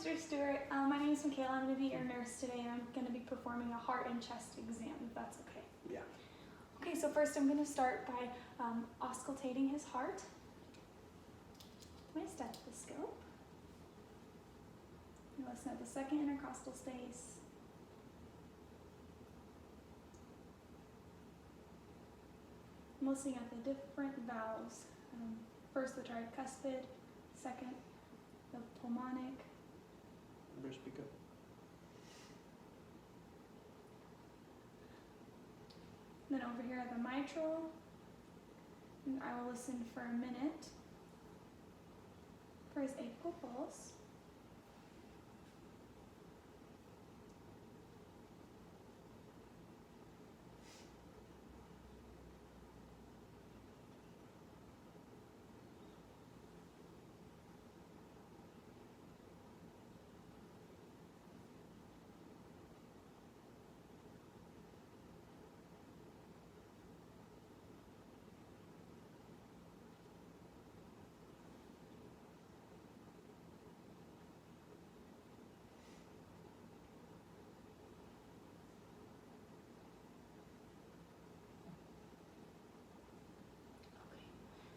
Mr. Stewart. My name is Michaela. I'm going to be your nurse today, and I'm going to be performing a heart and chest exam, if that's okay. Yeah. Okay, so first I'm going to start by auscultating his heart. My stethoscope. You listen at the second intercostal space. I'm listening at the different valves. First the tricuspid, second the pulmonic. Better speak up. Then over here at the mitral, and I will listen for a minute for his apical pulse.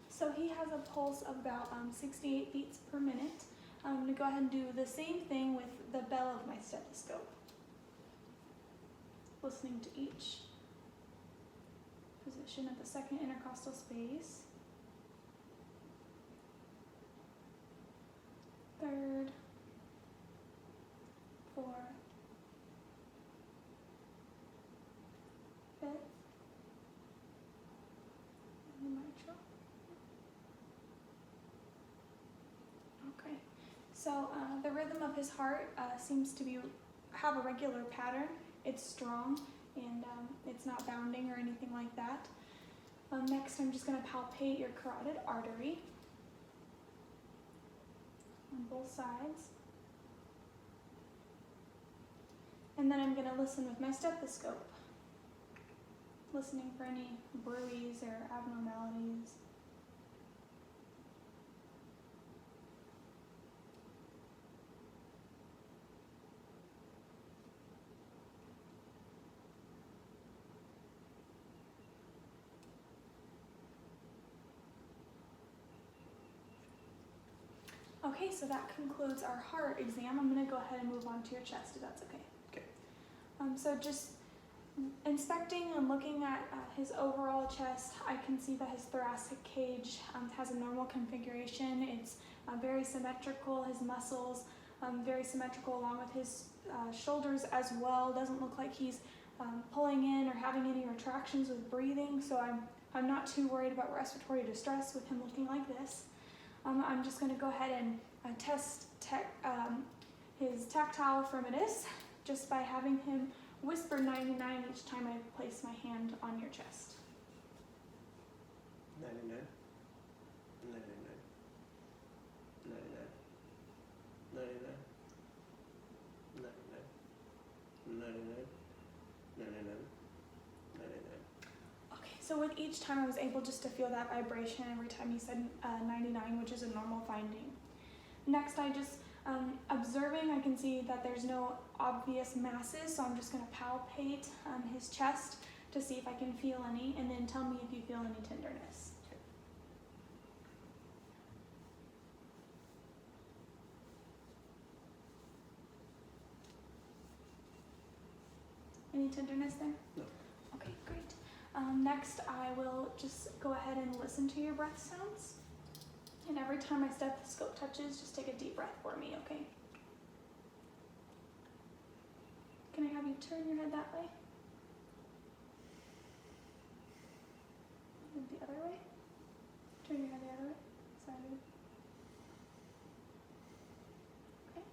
So he has a pulse of about 68 beats per minute. I'm going to go ahead and do the same thing with the bell of my stethoscope. Listening to each position at the second intercostal space. Third, fourth, fifth, and the mitral. Okay, so the rhythm of his heart seems to have a regular pattern. It's strong and it's not bounding or anything like that. Next, I'm just going to palpate your carotid artery on both sides. And then I'm going to listen with my stethoscope, listening for any bruits or abnormalities. Okay, so that concludes our heart exam. I'm going to go ahead and move on to your chest, if that's okay. Okay. So just inspecting and looking at his overall chest, I can see that his thoracic cage has a normal configuration. It's very symmetrical. His muscles very symmetrical, along with his shoulders as well. Doesn't look like he's pulling in or having any retractions with breathing. So I'm not too worried about respiratory distress with him looking like this. I'm just going to go ahead and test his tactile firmness just by having him whisper 99 each time I place my hand on your chest. 99, 99, 99, 99, 99, 99, 99. So with each time I was able just to feel that vibration every time you said 99, which is a normal finding. Next, I just observing, I can see that there's no obvious masses, so I'm just going to palpate his chest to see if I can feel any, and then tell me if you feel any tenderness. Any tenderness there? No. Okay, great. Next, I will just go ahead and listen to your breath sounds. And every time my stethoscope touches, just take a deep breath for me, okay? Can I have you turn your head that way? And the other way? Turn your head the other way. Side. Okay.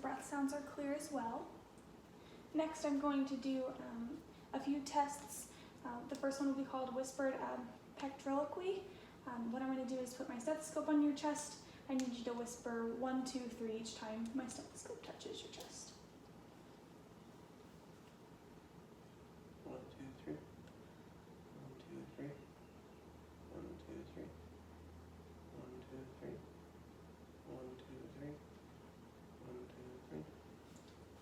breath sounds are clear as well. Next, I'm going to do a few tests. The first one will be called whispered pectoriloquy. What I'm going to do is put my stethoscope on your chest. I need you to whisper 1, 2, 3 each time my stethoscope touches your chest. 1, 2, 3. 1, 2, 3. 1, 2, 3. 1, 2, 3. 1, 2, 3. 1, 2, 3.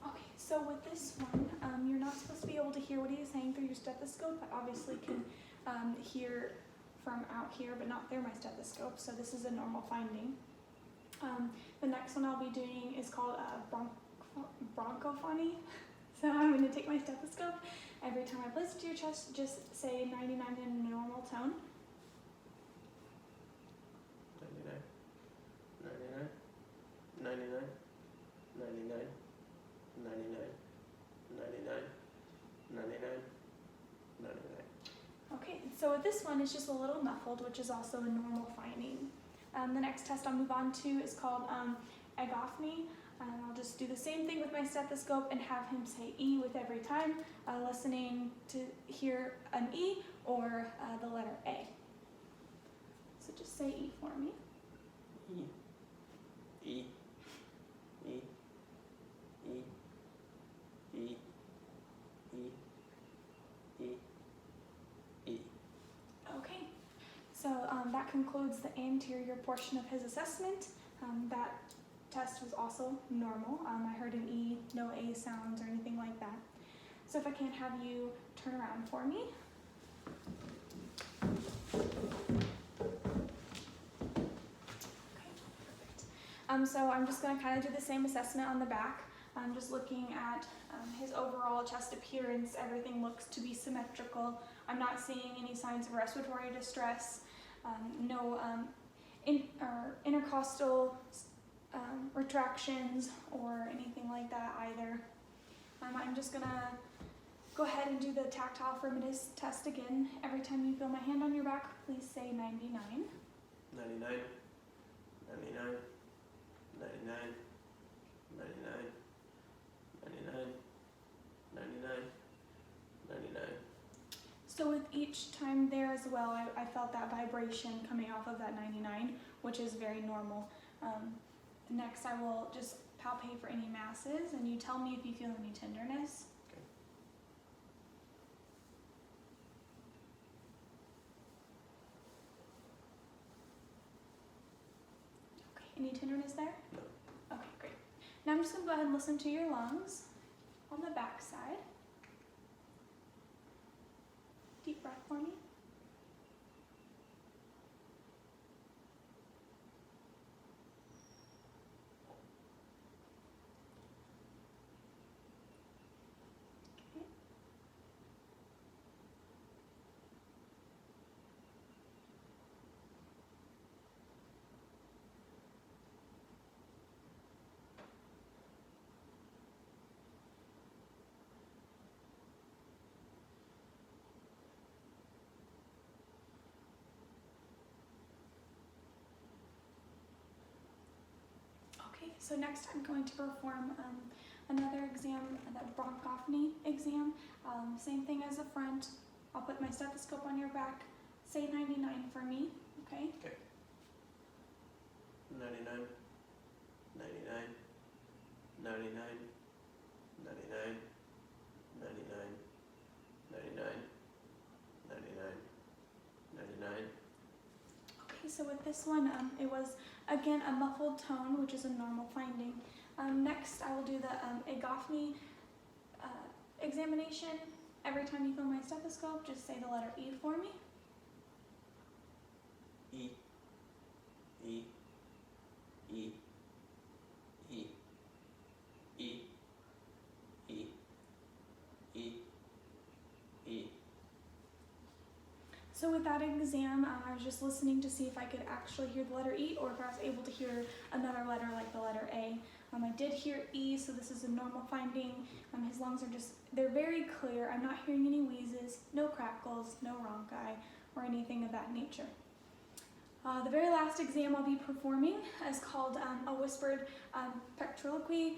Okay, so with this one, you're not supposed to be able to hear what he is saying through your stethoscope. I obviously can hear from out here, but not through my stethoscope, so this is a normal finding. The next one I'll be doing is called bronchophony. So I'm going to take my stethoscope. Every time I place it to your chest, just say 99 in a normal tone. 99. 99. 99. 99. 99. 99. 99. Okay, so with this one, it's just a little muffled, which is also a normal finding. The next test I'll move on to is called agophony. I'll just do the same thing with my stethoscope and have him say E with every time, listening to hear an E or the letter A. So just say E for me. E. E. E. E. E. E. E. E. Okay, so that concludes the anterior portion of his assessment. That test was also normal. I heard an E, no A sounds or anything like that. So if I can have you turn around for me. Okay, perfect. So I'm just going to kind of do the same assessment on the back. I'm just looking at his overall chest appearance. Everything looks to be symmetrical. I'm not seeing any signs of respiratory distress, no intercostal retractions or anything like that either. I'm just going to go ahead and do the tactile firmness test again. Every time you feel my hand on your back, please say 99. 99. 99. 99. 99. 99. 99. 99. So with each time there as well, I felt that vibration coming off of that 99, which is very normal. Next, I will just palpate for any masses, and you tell me if you feel any tenderness. Okay. Okay, any tenderness there? No. Okay, great. Now I'm just going to go ahead and listen to your lungs on the back side. Deep breath for me. Okay. Okay, so next I'm going to perform another exam, the bronchophony exam. Same thing as the front. I'll put my stethoscope on your back. Say 99 for me, okay? Okay. 99. 99. 99. 99. 99. 99. 99. 99. Okay, so with this one, it was again a muffled tone, which is a normal finding. Next, I will do the agophony examination. Every time you feel my stethoscope, just say the letter E for me. E. E. E. E. E. E. E. E. So with that exam, I was just listening to see if I could actually hear the letter E or if I was able to hear another letter like the letter A. I did hear E, so this is a normal finding. His lungs are they're very clear. I'm not hearing any wheezes, no crackles, no rhonchi, or anything of that nature. The very last exam I'll be performing is called a whispered pectoriloquy.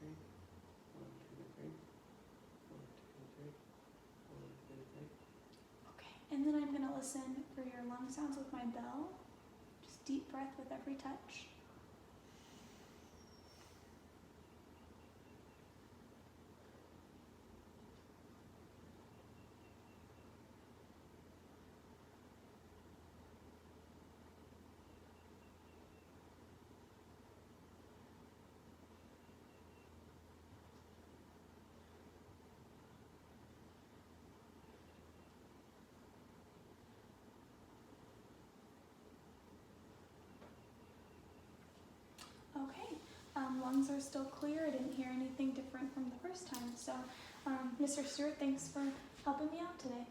three. 1, 2, 3. 1, 2, 3. 1, 2, 3. Okay, and then I'm gonna listen for your lung sounds with my bell. Just deep breath with every touch. Okay, lungs are still clear. I didn't hear anything different from the first time. So, Mr. Stewart, thanks for helping me out today.